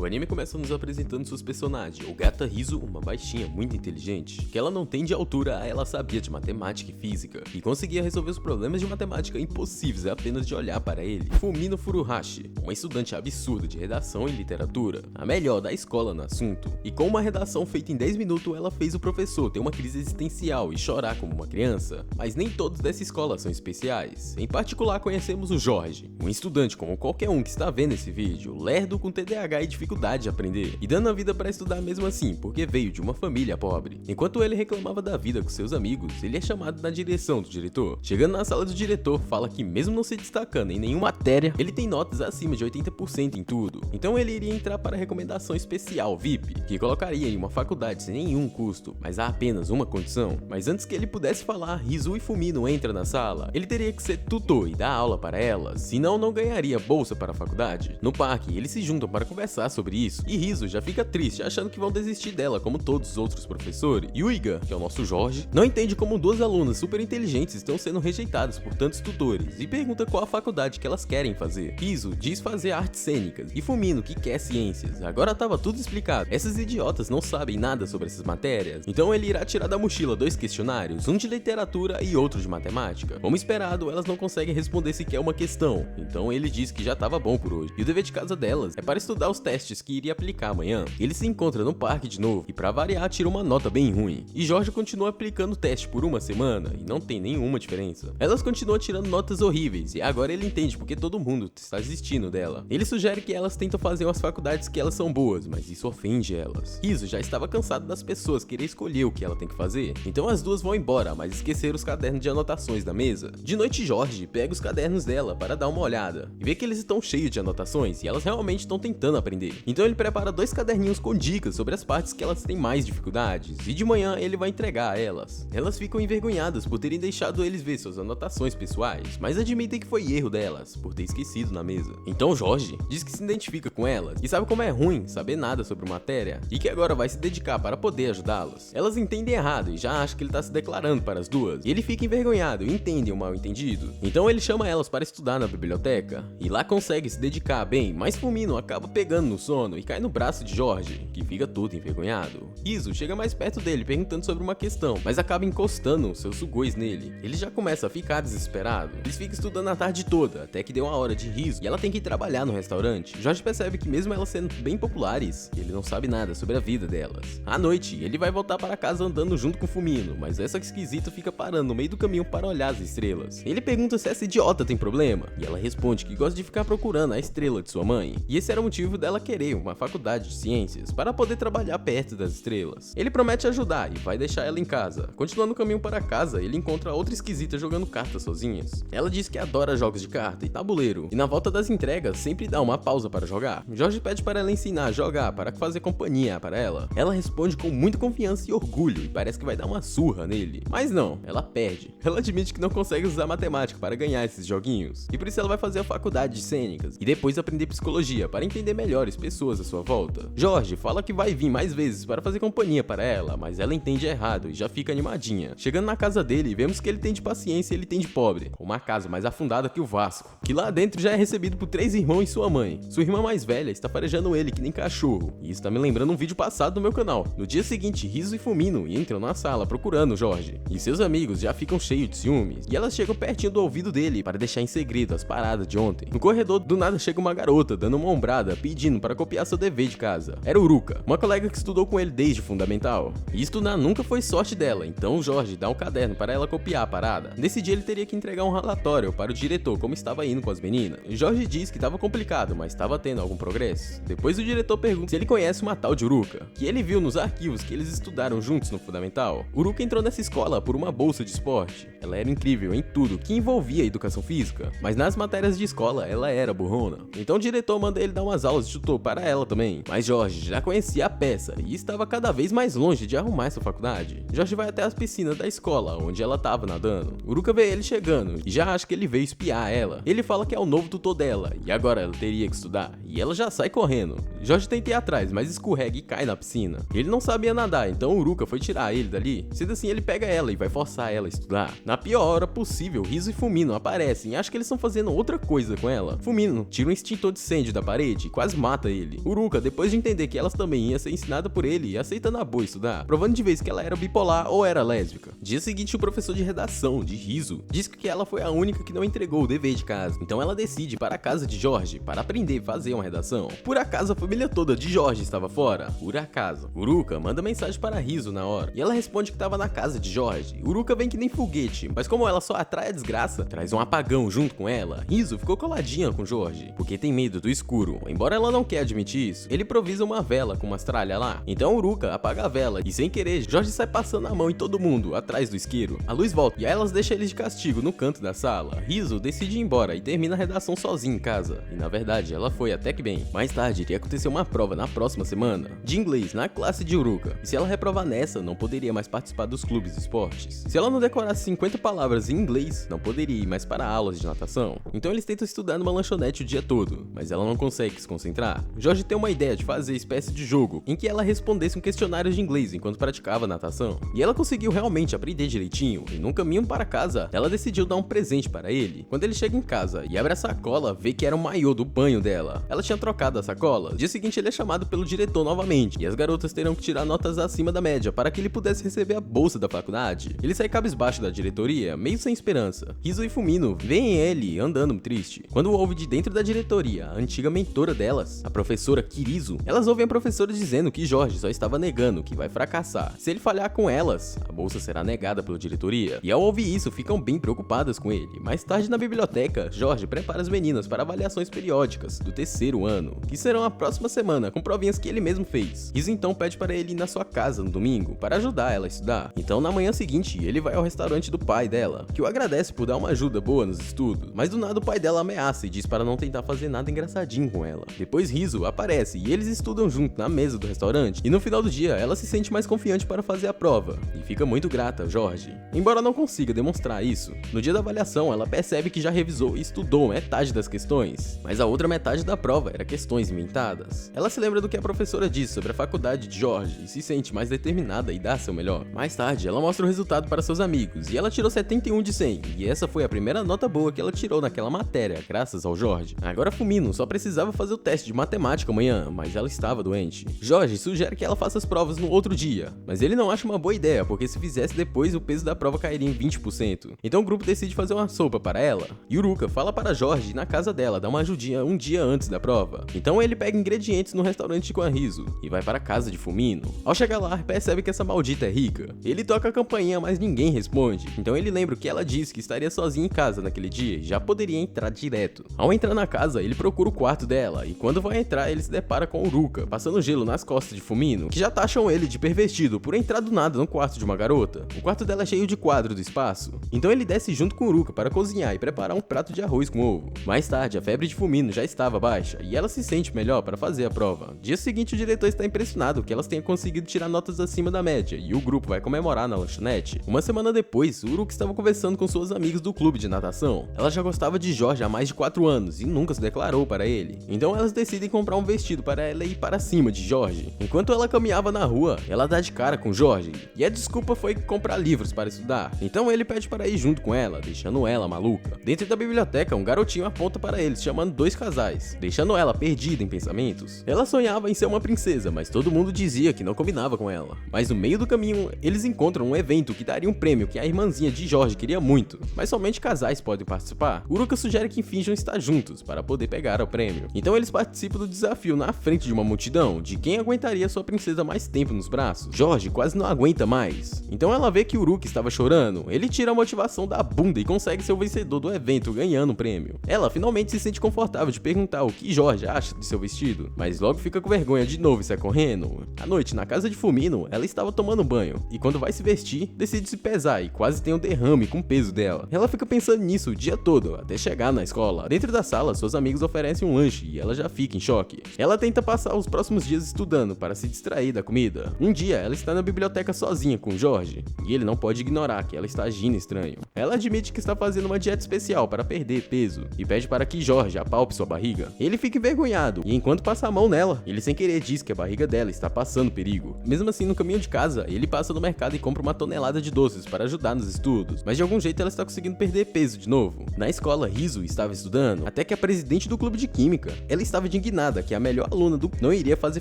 O anime começa nos apresentando seus personagens, o Gata Rizu, uma baixinha muito inteligente, que ela não tem de altura, ela sabia de matemática e física, e conseguia resolver os problemas de matemática impossíveis apenas de olhar para ele. Fumino Furuhashi, uma estudante absurda de redação e literatura, a melhor da escola no assunto, e com uma redação feita em 10 minutos ela fez o professor ter uma crise existencial e chorar como uma criança. Mas nem todos dessa escola são especiais. Em particular conhecemos o Jorge, um estudante como qualquer um que está vendo esse vídeo, lerdo com TDAH e dificuldade de aprender, e dando a vida para estudar mesmo assim, porque veio de uma família pobre. Enquanto ele reclamava da vida com seus amigos, ele é chamado na direção do diretor. Chegando na sala do diretor, fala que mesmo não se destacando em nenhuma matéria, ele tem notas acima de 80% em tudo. Então ele iria entrar para a recomendação especial VIP, que colocaria em uma faculdade sem nenhum custo, mas há apenas uma condição. Mas antes que ele pudesse falar, Rizu e Fumino entram na sala. Ele teria que ser tutor e dar aula para elas, senão não ganharia bolsa para a faculdade. No parque, eles se juntam para conversar sobre isso, e Rizu já fica triste, achando que vão desistir dela como todos os outros professores. E o Iga, que é o nosso Jorge, não entende como duas alunas super inteligentes estão sendo rejeitadas por tantos tutores, e pergunta qual a faculdade que elas querem fazer. Rizu diz fazer artes cênicas, e Fumino que quer ciências. Agora tava tudo explicado. Essas idiotas não sabem nada sobre essas matérias, então ele irá tirar da mochila 2 questionários, um de literatura e outro de matemática. Como esperado, elas não conseguem responder sequer uma questão, então ele diz que já tava bom por hoje. E o dever de casa delas é para estudar os testes que iria aplicar amanhã. Ele se encontra no parque de novo, e pra variar tira uma nota bem ruim. E Jorge continua aplicando o teste por uma semana, e não tem nenhuma diferença. Elas continuam tirando notas horríveis, e agora ele entende porque todo mundo está desistindo dela. Ele sugere que elas tentam fazer umas faculdades que elas são boas, mas isso ofende elas. Rizu já estava cansado das pessoas querer escolher o que ela tem que fazer, então as duas vão embora, mas esqueceram os cadernos de anotações da mesa. De noite, Jorge pega os cadernos dela para dar uma olhada, e vê que eles estão cheios de anotações, e elas realmente estão tentando aprender. Então ele prepara 2 caderninhos com dicas sobre as partes que elas têm mais dificuldades, e de manhã ele vai entregar a elas. Elas ficam envergonhadas por terem deixado eles ver suas anotações pessoais, mas admitem que foi erro delas, por ter esquecido na mesa. Então Jorge diz que se identifica com elas, e sabe como é ruim saber nada sobre matéria, e que agora vai se dedicar para poder ajudá-las. Elas entendem errado e já acham que ele está se declarando para as duas, e ele fica envergonhado e entendem o mal entendido. Então ele chama elas para estudar na biblioteca, e lá consegue se dedicar bem, mas Fumino acaba pegando no sono e cai no braço de Jorge, que fica todo envergonhado. Rizu chega mais perto dele perguntando sobre uma questão, mas acaba encostando seus sugoi nele. Ele já começa a ficar desesperado. Eles ficam estudando a tarde toda, até que deu a hora de Rizu e ela tem que ir trabalhar no restaurante. Jorge percebe que mesmo elas sendo bem populares, ele não sabe nada sobre a vida delas. À noite, ele vai voltar para casa andando junto com Fumino, mas essa esquisita fica parando no meio do caminho para olhar as estrelas. Ele pergunta se essa idiota tem problema, e ela responde que gosta de ficar procurando a estrela de sua mãe, e esse era o motivo dela querer uma faculdade de ciências, para poder trabalhar perto das estrelas. Ele promete ajudar e vai deixar ela em casa. Continuando o caminho para casa, ele encontra outra esquisita jogando cartas sozinhas. Ela diz que adora jogos de carta e tabuleiro, e na volta das entregas sempre dá uma pausa para jogar. Jorge pede para ela ensinar a jogar para fazer companhia para ela. Ela responde com muita confiança e orgulho, e parece que vai dar uma surra nele. Mas não, ela perde. Ela admite que não consegue usar matemática para ganhar esses joguinhos, e por isso ela vai fazer a faculdade de cênicas, e depois aprender psicologia para entender melhor as pessoas à sua volta. Jorge fala que vai vir mais vezes para fazer companhia para ela, mas ela entende errado e já fica animadinha. Chegando na casa dele, vemos que ele tem de paciência e ele tem de pobre, uma casa mais afundada que o Vasco, que lá dentro já é recebido por 3 irmãos e sua mãe. Sua irmã mais velha está farejando ele que nem cachorro, e isso tá me lembrando um vídeo passado do meu canal. No dia seguinte, Rizu e Fumino entram na sala procurando Jorge, e seus amigos já ficam cheios de ciúmes, e elas chegam pertinho do ouvido dele para deixar em segredo as paradas de ontem. No corredor, do nada chega uma garota dando uma ombrada pedindo para copiar seu dever de casa. Era Uruka, uma colega que estudou com ele desde o fundamental, e estudar nunca foi sorte dela, então o Jorge dá um caderno para ela copiar a parada. Nesse dia ele teria que entregar um relatório para o diretor como estava indo com as meninas. Jorge diz que estava complicado, mas estava tendo algum progresso. Depois o diretor pergunta se ele conhece uma tal de Uruka, que ele viu nos arquivos que eles estudaram juntos no fundamental. Uruka entrou nessa escola por uma bolsa de esporte. Ela era incrível em tudo que envolvia educação física, mas nas matérias de escola ela era burrona. Então o diretor manda ele dar umas aulas de tutor para ela também. Mas Jorge já conhecia a peça e estava cada vez mais longe de arrumar essa faculdade. Jorge vai até as piscinas da escola onde ela estava nadando. Uruka vê ele chegando e já acha que ele veio espiar ela. Ele fala que é o novo tutor dela e agora ela teria que estudar, e ela já sai correndo. Jorge tenta ir atrás, mas escorrega e cai na piscina. Ele não sabia nadar, então Uruka foi tirar ele dali. Sendo assim, ele pega ela e vai forçar ela a estudar. Na pior hora possível, Rizu e Fumino aparecem e acham que eles estão fazendo outra coisa com ela. Fumino tira um extintor de incêndio da parede e quase mata ele. Uruka, depois de entender que elas também iam ser ensinadas por ele, aceita na boa estudar, provando de vez que ela era bipolar ou era lésbica. Dia seguinte, o professor de redação, de Riso, disse que ela foi a única que não entregou o dever de casa. Então ela decide ir para a casa de Jorge para aprender a fazer uma redação. Por acaso a família toda de Jorge estava fora? Por acaso. Uruka manda mensagem para Riso na hora, e ela responde que estava na casa de Jorge. Uruka vem que nem foguete, mas como ela só atrai a desgraça, traz um apagão junto com ela. Riso ficou coladinha com Jorge, porque tem medo do escuro. Embora ela não quer admitir isso, ele improvisa uma vela com umas tralhas lá. Então Uruka apaga a vela e sem querer, Jorge sai passando a mão em todo mundo, atrás do isqueiro. A luz volta e aí elas deixam eles de castigo no canto da sala. Riso decide ir embora e termina a redação sozinha em casa. E na verdade, ela foi até que bem. Mais tarde, iria acontecer uma prova na próxima semana, de inglês, na classe de Uruka. E se ela reprovar nessa, não poderia mais participar dos clubes de esportes. Se ela não decorasse 50 palavras em inglês, não poderia ir mais para aulas de natação. Então eles tentam estudar numa lanchonete o dia todo, mas ela não consegue se concentrar. Jorge tem uma ideia de fazer espécie de jogo, em que ela respondesse um questionário de inglês enquanto praticava natação. E ela conseguiu realmente aprender direitinho, e no caminho para casa, ela decidiu dar um presente para ele. Quando ele chega em casa e abre a sacola, vê que era o maiô do banho dela. Ela tinha trocado a sacola. No dia seguinte ele é chamado pelo diretor novamente, e as garotas terão que tirar notas acima da média para que ele pudesse receber a bolsa da faculdade. Ele sai cabisbaixo da diretoria, meio sem esperança. Riso e Fumino veem ele andando triste. Quando ouve de dentro da diretoria a antiga mentora delas, a professora Kirizo, elas ouvem a professora dizendo que Jorge só estava negando que vai fracassar. Se ele falhar com elas, a bolsa será negada pela diretoria. E ao ouvir isso, ficam bem preocupadas com ele. Mais tarde na biblioteca, Jorge prepara as meninas para avaliações periódicas do terceiro ano, que serão a próxima semana, com provinhas que ele mesmo fez. Riso então pede para ele ir na sua casa no domingo, para ajudar ela a estudar. Então na manhã seguinte, ele vai ao restaurante do pai dela, que o agradece por dar uma ajuda boa nos estudos, mas do nada o pai dela ameaça e diz para não tentar fazer nada engraçadinho com ela. Depois Riso aparece e eles estudam junto na mesa do restaurante, e no final do dia ela se sente mais confiante para fazer a prova, e fica muito grata a Jorge. Embora não consiga demonstrar isso, no dia da avaliação ela percebe que já revisou e estudou metade das questões, mas a outra metade da prova era questões inventadas. Ela se lembra do que a professora disse sobre a faculdade de Jorge e se sente mais determinada e dá seu melhor. Mais tarde, ela mostra o resultado para seus amigos e ela tirou 71 de 100, e essa foi a primeira nota boa que ela tirou naquela matéria, graças ao Jorge. Agora Fumino só precisava fazer o teste de matemática amanhã, mas ela estava doente. Jorge sugere que ela faça as provas no outro dia, mas ele não acha uma boa ideia, porque se fizesse depois o peso da prova cairia em 20%. Então o grupo decide fazer uma sopa para ela, e Uruka fala para Jorge ir na casa dela dar uma ajudinha um dia antes da prova. Então ele pega ingredientes no restaurante com a Riso e vai para a casa de Fumino. Ao chegar lá, percebe que essa maldita é rica. Ele toca a campainha, mas ninguém responde. Então ele lembra que ela disse que estaria sozinha em casa naquele dia e já poderia entrar direto. Ao entrar na casa, ele procura o quarto dela, e quando vai entrar, ele se depara com Uruka passando gelo nas costas de Fumino, que já taxam ele de pervertido por entrar do nada no quarto de uma garota. O quarto dela é cheio de quadro do espaço. Então ele desce junto com Uruka para cozinhar e preparar um prato de arroz com ovo. Mais tarde, a febre de Fumino já estava baixa e ela se sente melhor para fazer a prova. Dia seguinte, o diretor está impressionado que elas tenham conseguido tirar notas acima da média e o grupo vai comemorar na lanchonete. Uma semana depois, Uruka estava conversando com suas amigas do clube de natação. Ela já gostava de Jorge há mais de 4 anos e nunca se declarou para ele. Então elas decidem comprar um vestido para ela ir para cima de Jorge. Enquanto ela caminhava na rua, ela dá de cara com Jorge e a desculpa foi comprar livros para estudar. Então ele pede para ir junto com ela, deixando ela maluca. Dentro da biblioteca, um garotinho aponta para eles, chamando 2 casais, deixando ela perdida em pensamentos. Ela sonhava em ser uma princesa, mas todo mundo dizia que não combinava com ela. Mas no meio do caminho, eles encontram um evento que daria um prêmio que a irmãzinha de Jorge queria muito, mas somente casais podem participar. Uruka sugere que finjam estar juntos para poder pegar o prêmio. Então eles participam do desafio na frente de uma multidão de quem aguentaria sua princesa mais tempo nos braços. Jorge quase não aguenta mais. Então ela vê que Uruka estava chorando, ele tira a motivação da bunda e consegue ser o vencedor do evento, ganhando o prêmio. Ela finalmente se sente confortável de perguntar o que Jorge acha de seu vestido, mas logo fica com vergonha de novo e sai correndo. À noite, na casa de Fumino, ela estava tomando banho, e quando vai se vestir, decide se pesar e quase tem um derrame com o peso dela. Ela fica pensando nisso o dia todo, até chegar na escola. Dentro da sala, seus amigos oferecem um lanche e ela já fica em choque. Ela tenta passar os próximos dias estudando para se distrair da comida. Um dia, ela está na biblioteca sozinha com Jorge, e ele não pode ignorar que ela está agindo estranho. Ela admite que está fazendo uma dieta especial para perder peso, e pede para que Jorge apalpe sua barriga. Ele fica envergonhado, e enquanto passa a mão nela, ele sem querer diz que a barriga dela está passando perigo. Mesmo assim, no caminho de casa, ele passa no mercado e compra uma tonelada de doces para ajudar nos estudos, mas de algum jeito ela está conseguindo perder peso de novo. Na escola, Riso estava estudando, até que a presidente do clube de química, ela estava indignada nada que a melhor aluna do não iria fazer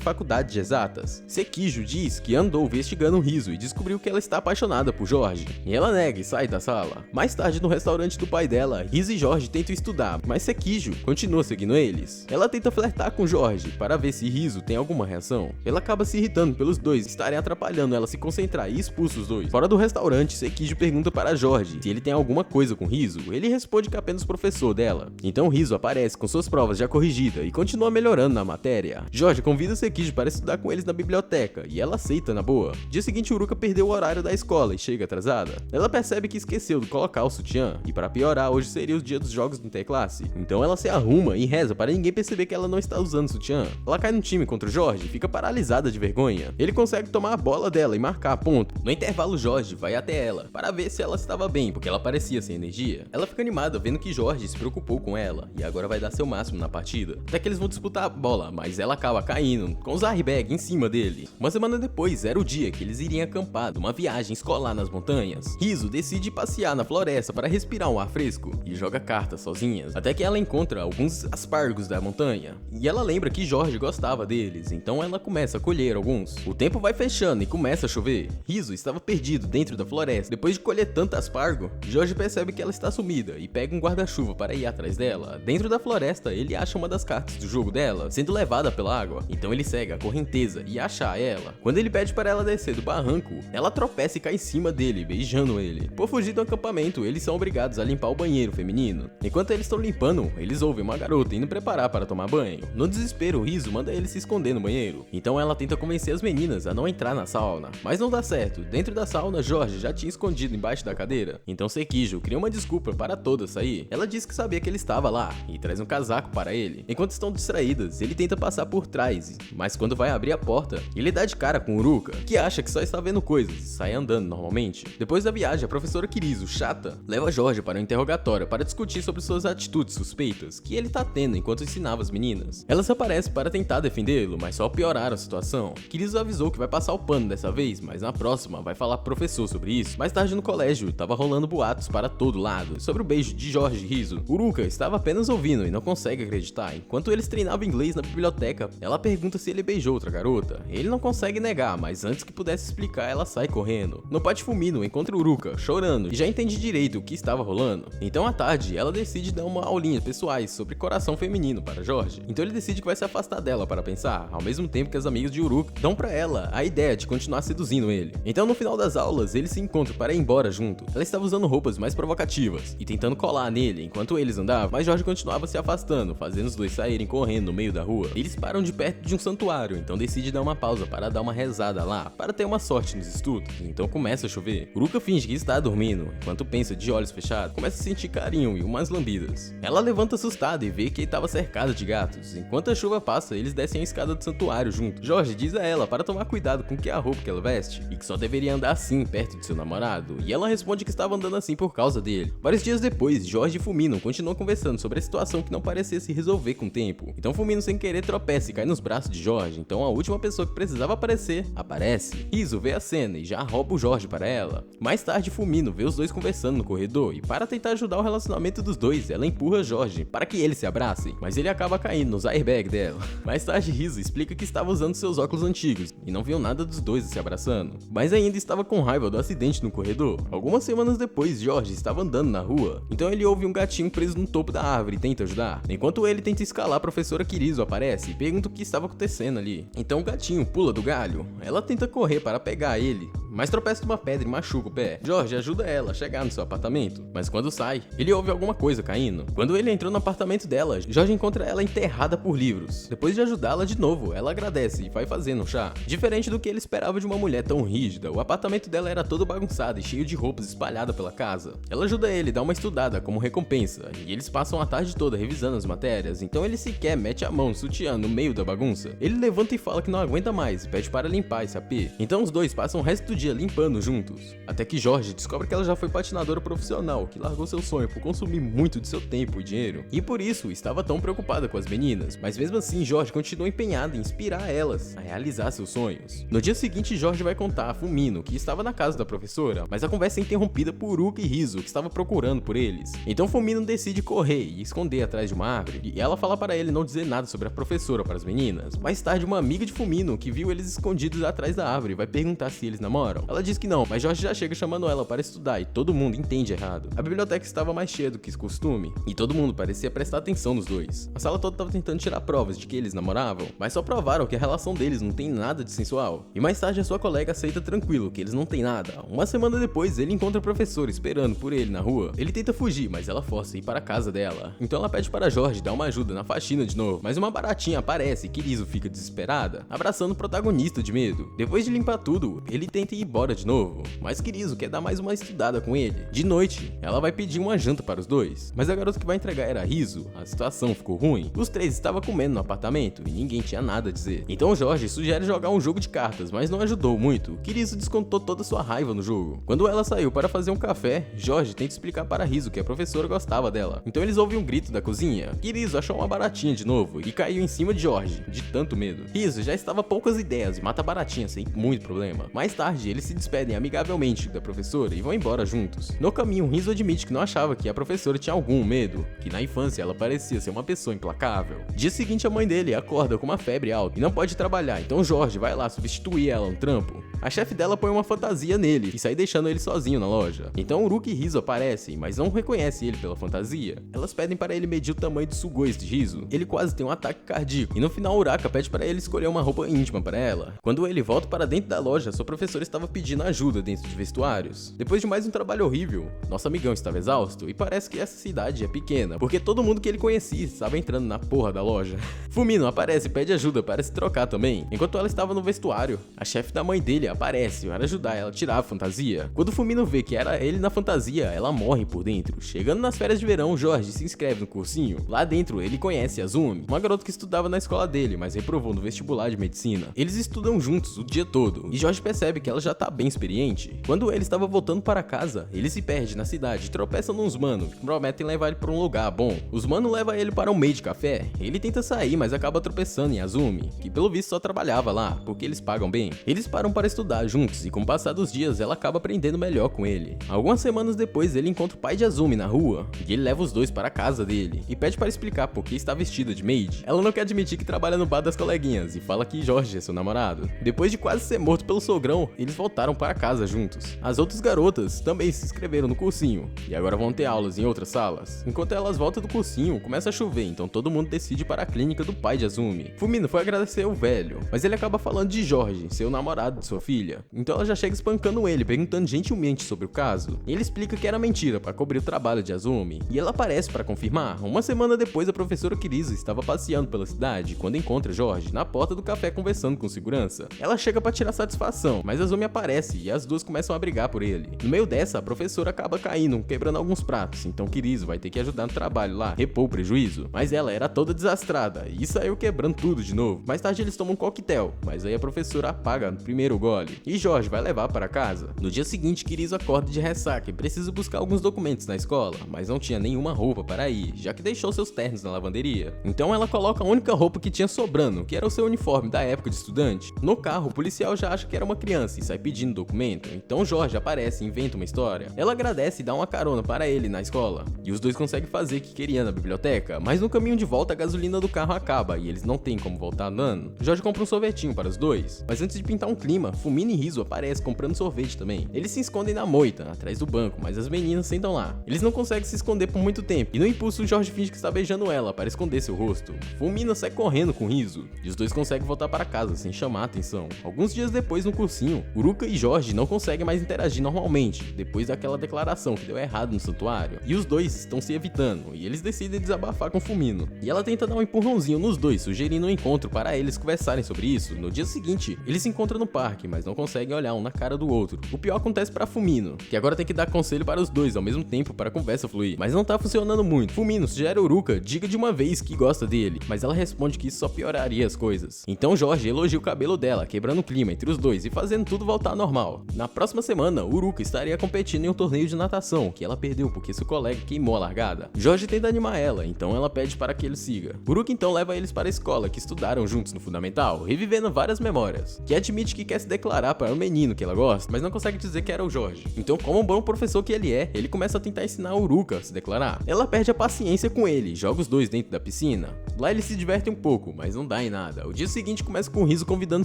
faculdade de exatas. Sekijo diz que andou investigando Riso e descobriu que ela está apaixonada por Jorge, e ela nega e sai da sala. Mais tarde, no restaurante do pai dela, Riso e Jorge tentam estudar, mas Sekijo continua seguindo eles. Ela tenta flertar com Jorge para ver se Riso tem alguma reação. Ela acaba se irritando pelos dois estarem atrapalhando ela se concentrar e expulsa os dois. Fora do restaurante, Sekijo pergunta para Jorge se ele tem alguma coisa com Riso. Ele responde que é apenas o professor dela. Então Riso aparece com suas provas já corrigidas e continua melhorando na matéria. Jorge convida Sekijo para estudar com eles na biblioteca e ela aceita na boa. Dia seguinte, Uruka perdeu o horário da escola e chega atrasada. Ela percebe que esqueceu de colocar o sutiã e, para piorar, hoje seria o dia dos jogos do interclasse. Então ela se arruma e reza para ninguém perceber que ela não está usando sutiã. Ela cai no time contra o Jorge e fica paralisada de vergonha. Ele consegue tomar a bola dela e marcar ponto. No intervalo, Jorge vai até ela para ver se ela estava bem, porque ela parecia sem energia. Ela fica animada vendo que Jorge se preocupou com ela e agora vai dar seu máximo na partida. Até que eles vão disputar a bola, mas ela acaba caindo com os airbag em cima dele. Uma semana depois era o dia que eles iriam acampar numa viagem escolar nas montanhas. Riso decide passear na floresta para respirar um ar fresco e joga cartas sozinhas, até que ela encontra alguns aspargos da montanha. E ela lembra que Jorge gostava deles, então ela começa a colher alguns. O tempo vai fechando e começa a chover. Riso estava perdido dentro da floresta. Depois de colher tanto aspargo, Jorge percebe que ela está sumida e pega um guarda-chuva para ir atrás dela. Dentro da floresta, ele acha uma das cartas do jogo dela sendo levada pela água, então ele segue a correnteza e acha ela. Quando ele pede para ela descer do barranco, ela tropeça e cai em cima dele, beijando ele. Por fugir do acampamento, eles são obrigados a limpar o banheiro feminino. Enquanto eles estão limpando, eles ouvem uma garota indo preparar para tomar banho. No desespero, Riso manda ele se esconder no banheiro, então ela tenta convencer as meninas a não entrar na sauna, mas não dá certo. Dentro da sauna, Jorge já tinha escondido embaixo da cadeira, então Sekijo cria uma desculpa para todas sair. Ela diz que sabia que ele estava lá e traz um casaco para ele. Enquanto estão distraídas, ele tenta passar por trás, mas quando vai abrir a porta, ele dá de cara com Uruka, que acha que só está vendo coisas e sai andando normalmente. Depois da viagem, a professora Kirizo, chata, leva Jorge para um interrogatório para discutir sobre suas atitudes suspeitas que ele tá tendo enquanto ensinava as meninas. Ela se aparece para tentar defendê-lo, mas só pioraram a situação. Kirizo avisou que vai passar o pano dessa vez, mas na próxima vai falar pro professor sobre isso. Mais tarde no colégio, tava rolando boatos para todo lado sobre o beijo de Jorge e Riso. Uruka estava apenas ouvindo e não consegue acreditar. Enquanto eles treinavam inglês na biblioteca, ela pergunta se ele beijou outra garota. Ele não consegue negar, mas antes que pudesse explicar, ela sai correndo. No pátio Fumino, encontra Uruka chorando e já entende direito o que estava rolando. Então à tarde, ela decide dar uma aulinha pessoais sobre coração feminino para Jorge. Então ele decide que vai se afastar dela para pensar, ao mesmo tempo que as amigas de Uruka dão pra ela a ideia de continuar seduzindo ele. Então no final das aulas, eles se encontram para ir embora junto. Ela estava usando roupas mais provocativas e tentando colar nele enquanto eles andavam, mas Jorge continuava se afastando, fazendo os dois saírem correndo no meio da rua. Eles param de perto de um santuário, então decide dar uma pausa para dar uma rezada lá, para ter uma sorte nos estudos. Então começa a chover. Uruka finge que está dormindo, enquanto pensa de olhos fechados, começa a sentir carinho e umas lambidas. Ela levanta assustada e vê que estava cercada de gatos. Enquanto a chuva passa, eles descem a escada do santuário junto. Jorge diz a ela para tomar cuidado com a roupa que ela veste e que só deveria andar assim perto de seu namorado, e ela responde que estava andando assim por causa dele. Vários dias depois, Jorge e Fumino continuam conversando sobre a situação que não parecia se resolver com o tempo. Então Fumino sem querer tropeça e cai nos braços de Jorge, então a última pessoa que precisava aparecer, aparece. Riso vê a cena e já rouba o Jorge para ela. Mais tarde, Fumino vê os dois conversando no corredor e para tentar ajudar o relacionamento dos dois, ela empurra Jorge para que eles se abracem, mas ele acaba caindo nos airbags dela. Mais tarde, Riso explica que estava usando seus óculos antigos e não viu nada dos dois se abraçando, mas ainda estava com raiva do acidente no corredor. Algumas semanas depois, Jorge estava andando na rua, então ele ouve um gatinho preso no topo da árvore e tenta ajudar. Enquanto ele tenta escalar, a professora Kirizo aparece e pergunta o que estava acontecendo ali. Então o gatinho pula do galho. Ela tenta correr para pegar ele, mas tropeça numa pedra e machuca o pé. Jorge ajuda ela a chegar no seu apartamento, mas quando sai, ele ouve alguma coisa caindo. Quando ele entrou no apartamento dela, Jorge encontra ela enterrada por livros. Depois de ajudá-la de novo, ela agradece e vai fazendo um chá. Diferente do que ele esperava de uma mulher tão rígida, o apartamento dela era todo bagunçado e cheio de roupas espalhadas pela casa. Ela ajuda ele a dar uma estudada como recompensa, e eles passam a tarde toda revisando as matérias, então ele sequer mete a mão no sutiã no meio da bagunça. Ele levanta e fala que não aguenta mais e pede para limpar esse AP. Então os dois passam o resto do dia limpando juntos. Até que Jorge descobre que ela já foi patinadora profissional, que largou seu sonho por consumir muito de seu tempo e dinheiro, e por isso estava tão preocupada com as meninas. Mas mesmo assim, Jorge continua empenhado em inspirar elas a realizar seus sonhos. No dia seguinte, Jorge vai contar a Fumino que estava na casa da professora, mas a conversa é interrompida por Uka e Rizo, que estava procurando por eles. Então Fumino decide correr e esconder atrás de uma árvore, e ela fala para ele não dizer nada sobre a professora para as meninas. Mais tarde, uma amiga de Fumino, que viu eles escondidos atrás da árvore, vai perguntar se eles namoram. Ela diz que não, mas Jorge já chega chamando ela para estudar e todo mundo entende errado. A biblioteca estava mais cheia do que costume, e todo mundo parecia prestar atenção nos dois. A sala toda estava tentando tirar provas de que eles namoravam, mas só provaram que a relação deles não tem nada de sensual. E mais tarde a sua colega aceita tranquilo que eles não têm nada. Uma semana depois, ele encontra a professora esperando por ele na rua. Ele tenta fugir, mas ela força ir para a casa dela. Então ela pede para Jorge dar uma ajuda na faxina de novo, mas uma baratinha aparece e Kirizo fica desesperada, abraçando o protagonista de medo. Depois de limpar tudo, ele tenta ir embora de novo, mas Kirizo quer dar mais uma estudada com ele. De noite, ela vai pedir uma janta para os dois, mas a garota que vai entregar era Rizo. A situação ficou ruim. Os três estavam comendo no apartamento e ninguém tinha nada a dizer. Então Jorge sugere jogar um jogo de cartas, mas não ajudou muito. Kirizo descontou toda sua raiva no jogo. Quando ela saiu para fazer um café, Jorge tenta explicar para Rizo que a professora gostava dela. Então eles ouvem um grito da cozinha. Kirizo achou uma baratinha de novo e caiu em cima de Jorge, de tanto medo. Rizo já estava poucas ideias e mata a baratinha sem muito problema. Mais tarde, eles se despedem amigavelmente da professora e vão embora juntos. No caminho, Rizo admite que não achava que a professora tinha algum medo, que na infância ela parecia ser uma pessoa implacável. Dia seguinte, a mãe dele acorda com uma febre alta e não pode trabalhar, então Jorge vai lá substituir ela no trampo. A chefe dela põe uma fantasia nele e sai deixando ele sozinho na loja. Então Uruka e Rizo aparecem, mas não reconhecem ele pela fantasia. Elas pedem para ele medir o tamanho do sugoi de Rizo. Ele quase tem um ataque cardíaco e no final Uraka pede para ele escolher uma roupa íntima para ela. Quando ele volta para dentro da loja, sua professora estava pedindo ajuda dentro de vestuários. Depois de mais um trabalho horrível, nosso amigão estava exausto e parece que essa cidade é pequena, porque todo mundo que ele conhecia estava entrando na porra da loja. Fumino aparece e pede ajuda para se trocar também. Enquanto ela estava no vestuário, a chefe da mãe dele aparece para ajudar ela a tirar a fantasia. Quando Fumino vê que era ele na fantasia, ela morre por dentro. Chegando nas férias de verão, Jorge se inscreve no cursinho. Lá dentro, ele conhece Azumi, uma garota que estudava na escola dele, mas reprovou no vestibular de medicina. Eles estudam juntos o dia todo, e Jorge percebe que ela já tá bem experiente. Quando ele estava voltando para casa, ele se perde na cidade e tropeça nos manos, que prometem levar ele para um lugar bom. Os manos levam ele para um meio de café. Ele tenta sair, mas acaba tropeçando em Azumi, que pelo visto só trabalhava lá, porque eles pagam bem. Eles param para estudar juntos, e com o passar dos dias, ela acaba aprendendo melhor com ele. Algumas semanas depois, ele encontra o pai de Azumi na rua, e ele leva os dois para a casa dele, e pede para explicar por que está vestida de maid. Ela não quer admitir que trabalha no bar das coleguinhas, e fala que Jorge é seu namorado. Depois de quase ser morto pelo sogrão, eles voltaram para casa juntos. As outras garotas também se inscreveram no cursinho, e agora vão ter aulas em outras salas. Enquanto elas voltam do cursinho, começa a chover, então todo mundo decide ir para a clínica do pai de Azumi. Fumino foi agradecer o velho, mas ele acaba falando de Jorge, seu namorado de sua filha. Então ela já chega espancando ele, perguntando gentilmente sobre o caso. Ele explica que era mentira para cobrir o trabalho de Azumi, e ela aparece para confirmar. Uma semana depois, a professora Kirizo estava passeando pela cidade quando encontra Jorge na porta do café conversando com segurança. Ela chega para tirar satisfação, mas Azumi aparece e as duas começam a brigar por ele. No meio dessa, a professora acaba caindo, quebrando alguns pratos, então Kirizo vai ter que ajudar no trabalho lá, repor o prejuízo. Mas ela era toda desastrada e saiu quebrando tudo de novo. Mais tarde eles tomam um coquetel, mas aí a professora apaga no primeiro gole e Jorge vai levar para casa. No dia seguinte, Kirizo acorda de ressaca e precisa buscar alguns documentos na escola, mas não tinha nenhuma roupa para ir, já que deixou seus ternos na lavanderia. Então ela coloca a única roupa que tinha sobrando, que era o seu uniforme da época de estudante. No carro, o policial já acha que era uma criança e sai pedindo documento, então Jorge aparece e inventa uma história. Ela agradece e dá uma carona para ele na escola, e os dois conseguem fazer o que queria na biblioteca, mas no caminho de volta a gasolina do carro acaba e eles não têm como voltar andando. Jorge compra um sorvetinho para os dois, mas antes de pintar um clima, Fumino e Rizo aparecem comprando sorvete também. Eles se escondem na moita, atrás do banco, mas as meninas sentam lá. Eles não conseguem se esconder por muito tempo, e no impulso Jorge finge que está beijando ela para esconder seu rosto. Fumino sai correndo com Rizo, e os dois conseguem voltar para casa sem chamar a atenção. Alguns dias depois, no cursinho, Uruka e Jorge não conseguem mais interagir normalmente, depois daquela declaração que deu errado no santuário, e os dois estão se evitando, e eles decidem desabafar com Fumino. E ela tenta dar um empurrãozinho nos dois, sugerindo um encontro para eles conversarem sobre isso. No dia seguinte, eles se encontram no parque, mas não conseguem olhar um na cara do outro. O pior acontece para Fumino, que agora tem que dar conselho para os dois ao mesmo tempo para a conversa fluir, mas não tá funcionando muito. Fumino sugere a Uruka diga de uma vez que gosta dele, mas ela responde que isso só pioraria as coisas. Então Jorge elogia o cabelo dela, quebrando o clima entre os dois e fazendo tudo voltar ao normal. Na próxima semana, Uruka estaria competindo em um torneio de natação, que ela perdeu porque seu colega queimou a largada. Jorge tenta animar ela, então ela pede para que ele siga. Uruka então leva eles para a escola, que estudaram juntos no fundamental, revivendo várias memórias. Que admite que quer se declarar para o menino que ela gosta, mas não consegue dizer que era o Jorge. Então, como um bom professor que ele é, ele começa a tentar ensinar a Uruka a se declarar. Ela perde a paciência com ele, joga os dois dentro da piscina. Lá eles se divertem um pouco, mas não dá em nada. O dia seguinte começa com o Riso convidando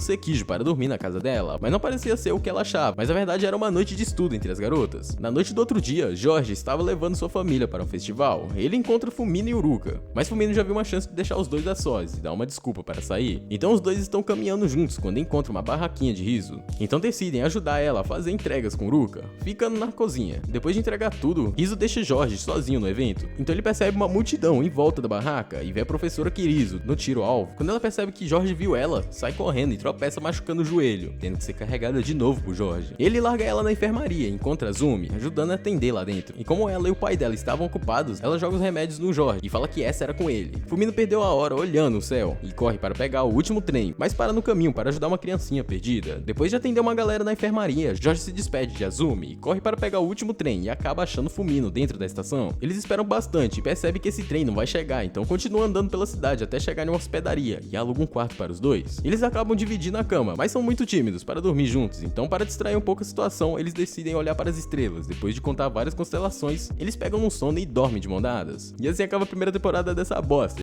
Sekijo para dormir na casa dela, mas não parecia ser o que ela achava, mas na verdade era uma noite de estudo entre as garotas. Na noite do outro dia, Jorge estava levando sua família para um festival. Ele encontra Fumino e Uruka, mas Fumino já viu uma chance de deixar os dois a sós e dá uma desculpa para sair. Então os dois estão caminhando juntos quando encontram uma barraquinha de Riso. Então decidem ajudar ela a fazer entregas com Uruka, ficando na cozinha. Depois de entregar tudo, Riso deixa Jorge sozinho no evento. Então ele percebe uma multidão em volta da barraca e vê a professora Kirizo no tiro-alvo. Quando ela percebe que Jorge viu ela, sai correndo e tropeça machucando o joelho, tendo que ser carregada de novo por Jorge. Ele larga ela na enfermaria e encontra Azumi, ajudando a atender lá dentro. E como ela e o pai dela estavam ocupados, ela joga os remédios no Jorge e fala que essa era com ele. Fumino perdeu a hora olhando o céu e corre para pegar o último trem, mas para no caminho para ajudar uma criancinha perdida. Depois de atender uma galera na enfermaria, Jorge se despede de Azumi e corre para pegar o último trem e acaba achando Fumino dentro da estação. Eles esperam bastante e percebem que esse trem não vai chegar, então continuam andando pela cidade até chegar em uma hospedaria e alugam um quarto para os dois. Eles acabam dividindo a cama, mas são muito tímidos para dormir juntos, então para distrair um pouco a situação, eles decidem olhar para as estrelas. Depois de contar várias constelações, eles pegam um sono e dormem de mão dadas. E assim acaba a primeira temporada dessa bosta.